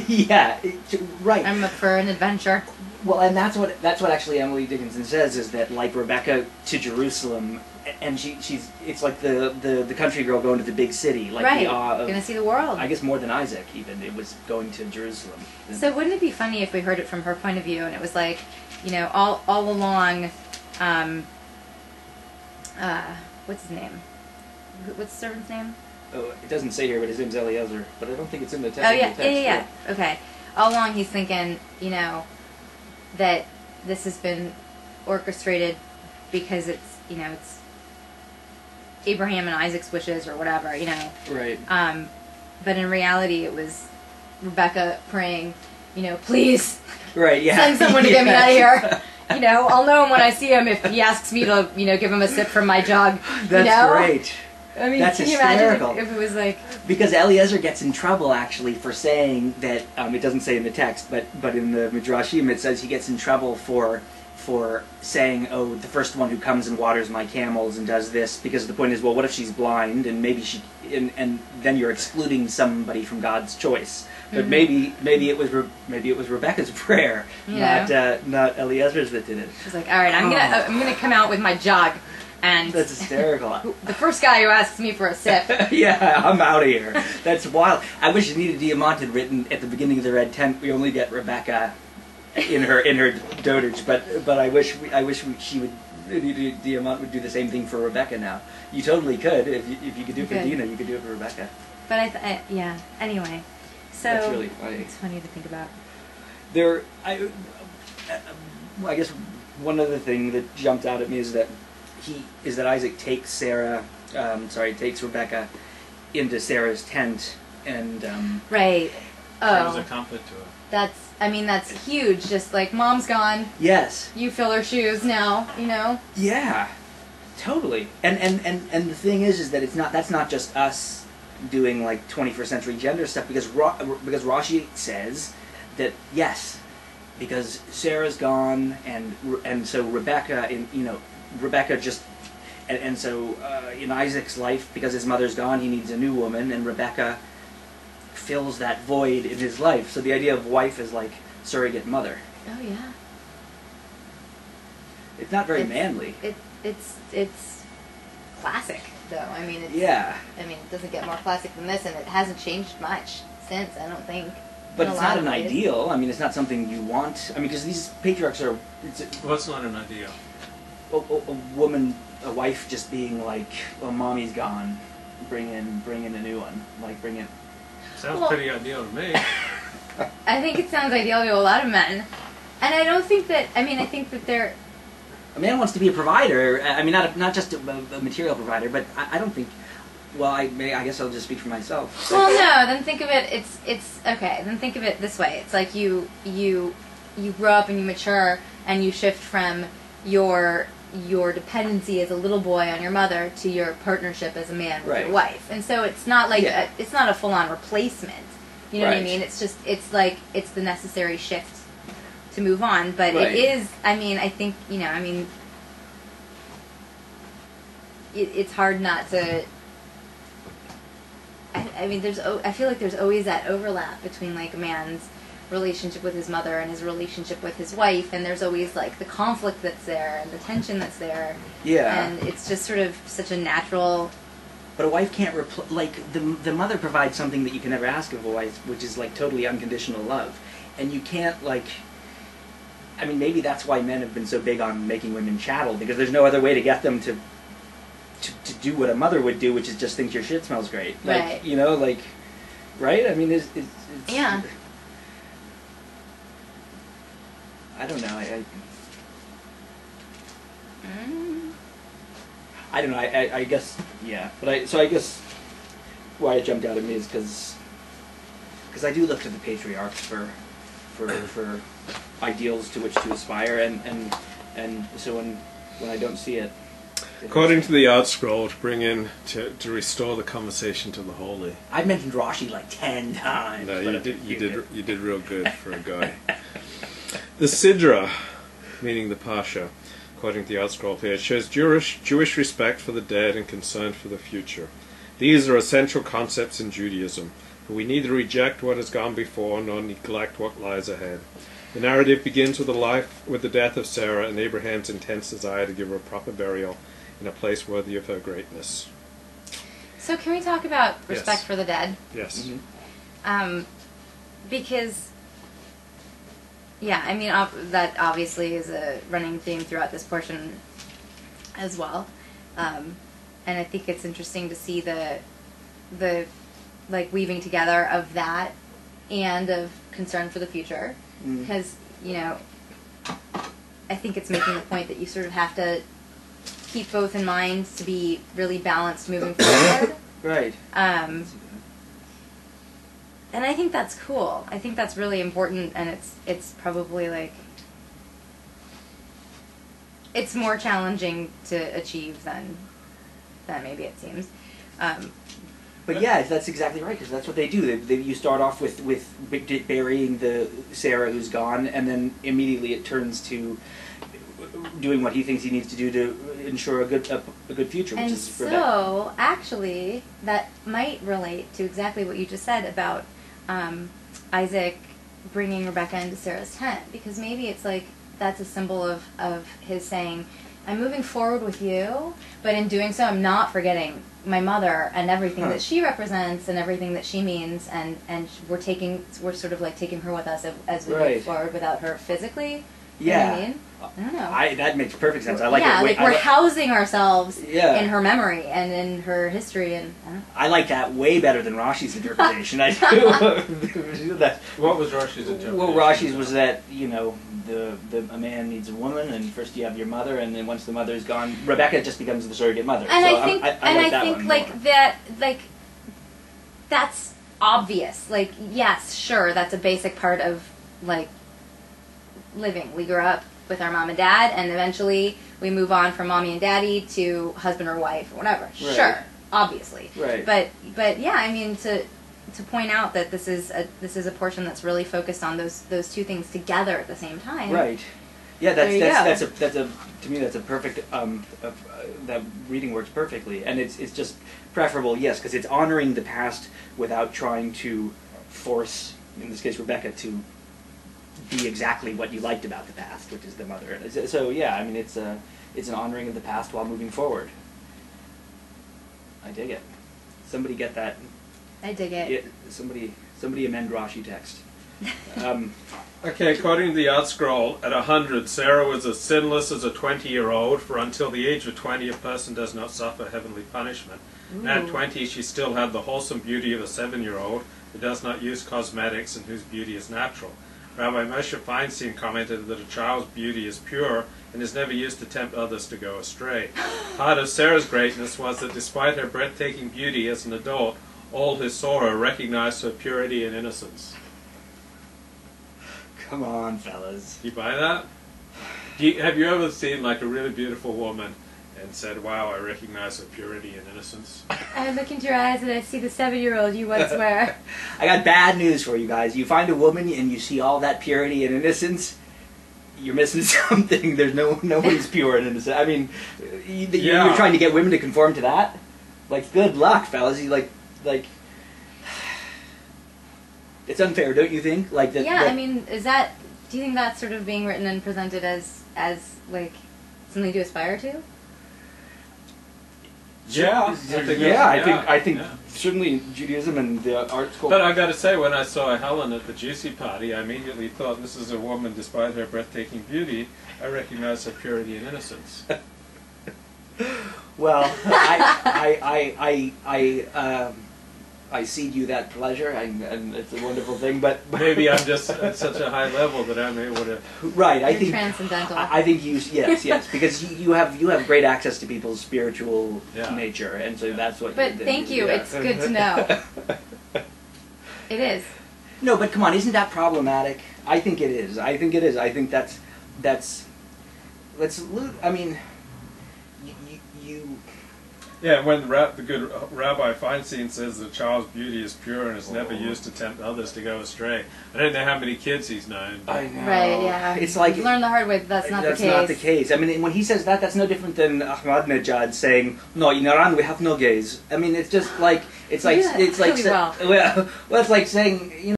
Yeah, right. I'm up for an adventure. Well, and that's what actually Emily Dickinson says, is that like Rebecca to Jerusalem, and it's like the country girl going to the big city, like right. the awe of, gonna see the world. I guess more than Isaac even. It was going to Jerusalem. So wouldn't it be funny if we heard it from her point of view, and it was like, you know, all along, what's his name? What's the servant's name? Oh, it doesn't say here, but his name's Eliezer. But I don't think it's in the text. Oh yeah. Okay. All along he's thinking, you know, that this has been orchestrated because it's, you know, it's Abraham and Isaac's wishes or whatever, you know. Right. But in reality, it was Rebecca praying, you know, please, right, yeah, send someone to get me out of here. You know, I'll know him when I see him if he asks me to, you know, give him a sip from my jug. That's you know? great. I mean, that's can hysterical. you imagine if it was like... Because Eliezer gets in trouble, actually, for saying that, it doesn't say in the text, but in the Midrashim it says he gets in trouble for saying, oh, the first one who comes and waters my camels and does this, because the point is, well, what if she's blind, and maybe and then you're excluding somebody from God's choice. But maybe it was Rebecca's prayer, not Eliezer's that did it. She's like, all right, I'm gonna come out with my jug. And that's hysterical. The first guy who asks me for a sip. Yeah, I'm out of here. That's wild. I wish Anita Diamant had written at the beginning of the Red Tent. We only get Rebecca in her dotage, but I wish she would. Anita Diamant would do the same thing for Rebecca now. You totally could if you could do it for Dina, you could do it for Rebecca. But yeah. Anyway, so that's really funny. It's funny to think about. I guess one other thing that jumped out at me is that Isaac takes takes Rebecca into Sarah's tent, and right. Oh, was a comfort to her. That's huge. Just like, mom's gone. Yes. You fill her shoes now. You know. Yeah, totally. And the thing is that that's not just us doing like 21st century gender stuff, because Rashi says that yes, because Sarah's gone, and so Rebecca just, and so in Isaac's life, because his mother's gone, he needs a new woman, and Rebecca fills that void in his life. So the idea of wife is like surrogate mother. Oh yeah. It's not very manly. It's classic though. I mean, it doesn't get more classic than this, and it hasn't changed much since, I don't think. But it's not an ideal. I mean, it's not something you want. I mean, because these patriarchs are. What's not an ideal? A woman, a wife, just being like, "Well, mommy's gone. Bring in a new one. Like, bring in." Sounds pretty ideal to me. I think it sounds ideal to a lot of men, and I don't think that. I mean, I think that they're. A man wants to be a provider. I mean, not just a material provider, but I don't think. Well, I guess I'll just speak for myself. Well, no. Then think of it. It's okay. Then think of it this way. It's like you grow up and you mature and you shift from your dependency as a little boy on your mother to your partnership as a man with your wife. And so it's not like it's not a full-on replacement. You know what I mean? It's just it's the necessary shift to move on. But it is. I mean, I think it's hard not to. I mean, I feel like there's always that overlap between like a man's relationship with his mother and his relationship with his wife, and there's always like the conflict that's there and the tension that's there. Yeah. And it's just sort of such a natural. But a wife can't like the mother provides something that you can never ask of a wife, which is like totally unconditional love, and you can't like. I mean, maybe that's why men have been so big on making women chattel, because there's no other way to get them to do what a mother would do, which is just think your shit smells great. Like, right. You know, like, right? I mean, it's yeah. I don't know. I don't know. I guess, yeah. But I guess why it jumped out at me is because I do look to the patriarchs for ideals to which to aspire, and so when I don't see it. According to the Yard Scroll, to restore the conversation to the holy. I've mentioned Rashi like 10 times. No, you did real good for a guy. The Sidra, meaning the Pasha, according to the Yard Scroll here, shows Jewish respect for the dead and concern for the future. These are essential concepts in Judaism. but we neither reject what has gone before nor neglect what lies ahead. The narrative begins with the death of Sarah and Abraham's intense desire to give her a proper burial in a place worthy of her greatness. So can we talk about respect Yes. for the dead? Yes. Mm-hmm. Because, yeah, I mean, that obviously is a running theme throughout this portion as well. And I think it's interesting to see the like weaving together of that and of concern for the future. Because, you know, I think it's making the point that you sort of have to keep both in mind to be really balanced moving forward. Right. And I think that's cool. I think that's really important, and it's probably like it's more challenging to achieve than maybe it seems. But yeah, that's exactly right, because that's what they do. You start off with burying the Sarah who's gone, and then immediately it turns to doing what he thinks he needs to do to ensure a good future, which And is so, Rebecca. actually, that might relate to exactly what you just said about Isaac bringing Rebecca into Sarah's tent, because maybe it's like that's a symbol of his saying, I'm moving forward with you, but in doing so, I'm not forgetting my mother and everything that she represents and everything that she means, and we're sort of like taking her with us as we move forward without her physically. You know what I mean? I don't know. That makes perfect sense. I like yeah, it. like we're housing ourselves Yeah. in her memory and in her history, and I don't know. I like that way better than Rashi's interpretation. I do. That. What was Rashi's interpretation? Well, Rashi's was that, you know, a man needs a woman, and first you have your mother, and then once the mother's gone, Rebecca just becomes the surrogate mother. And so I think, that one more. like that, like that's obvious. Like, yes, sure, that's a basic part of like living. We grew up with our mom and dad, and eventually we move on from mommy and daddy to husband or wife or whatever. Right. Sure, obviously. Right. But yeah, I mean to point out that this is a portion that's really focused on those two things together at the same time. Right. Yeah, There you that's a to me that's a perfect that reading works perfectly, and it's just preferable, yes, because it's honoring the past without trying to force, in this case, Rebecca to be exactly what you liked about the past, which is the mother. So yeah, I mean it's an honoring of the past while moving forward. I dig it. Somebody get that. I dig it. Yeah, somebody amend Rashi text. Okay, according to the Art Scroll, at 100, Sarah was as sinless as a 20-year-old, for until the age of 20 a person does not suffer heavenly punishment. And at 20 she still had the wholesome beauty of a 7-year-old who does not use cosmetics and whose beauty is natural. Rabbi Moshe Feinstein commented that a child's beauty is pure and is never used to tempt others to go astray. Part of Sarah's greatness was that despite her breathtaking beauty as an adult, all who saw her recognized her purity and innocence. Come on, fellas. Do you buy that? Have you ever seen like a really beautiful woman and said, wow, I recognize her purity and innocence? I look into your eyes and I see the 7-year-old you once were. I got bad news for you guys. You find a woman and you see all that purity and innocence, you're missing something. There's nobody's pure and innocent. I mean, you're trying to get women to conform to that? Like, good luck, fellas. You like it's unfair, don't you think? Like that. Yeah, I mean, do you think that's sort of being written and presented as like something to aspire to? Yeah, I think certainly in Judaism and the art school. But I got to say, when I saw Helen at the Juicy Party, I immediately thought, this is a woman, despite her breathtaking beauty, I recognize her purity and innocence. Well, I cede you that pleasure, and it's a wonderful thing. But maybe I'm just at such a high level that I'm able to. Right, I You're think transcendental. I think yes, because you have great access to people's spiritual nature, and so that's what. But thank you. It's good to know. It is. No, but come on, isn't that problematic? I think it is. I think that's. I mean, you. Yeah, when the good Rabbi Feinstein says the child's beauty is pure and is never used to tempt others to go astray. I don't know how many kids he's known. I know. Right, yeah. It's like... You learn the hard way that that's not the case. That's not the case. I mean, when he says that, that's no different than Ahmadinejad saying, no, in Iran we have no gays. I mean, it's just like, It's like Yeah, it's like really well. well, it's like saying